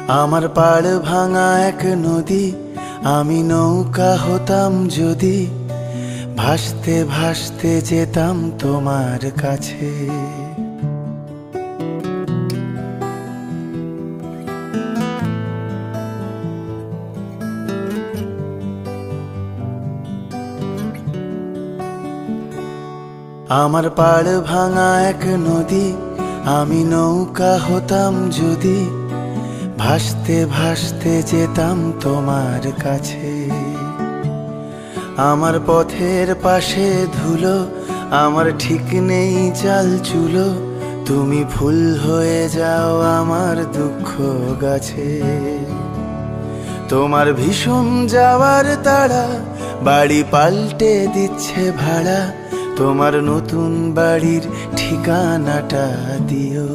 আমার পাড় ভাঙা এক নদী, আমি নৌকা হতাম যদি, ভাসতে ভাসতে যেতাম তোমার কাছে। আমার পাড় ভাঙা এক নদী, আমি নৌকা হতাম যদি, ভাসতে ভাসতে যেতাম তোমার কাছে। আমার পথের পাশে ধুলো, আমার ঠিক নেই চাল চুলো, তুমি ফুল হয়ে যাও আমার দুঃখ গাছে। তোমার ভীষণ যাওয়ার তাড়া, বাড়ি পাল্টে দিচ্ছে ভাড়া, তোমার নতুন বাড়ির ঠিকানাটা দিও।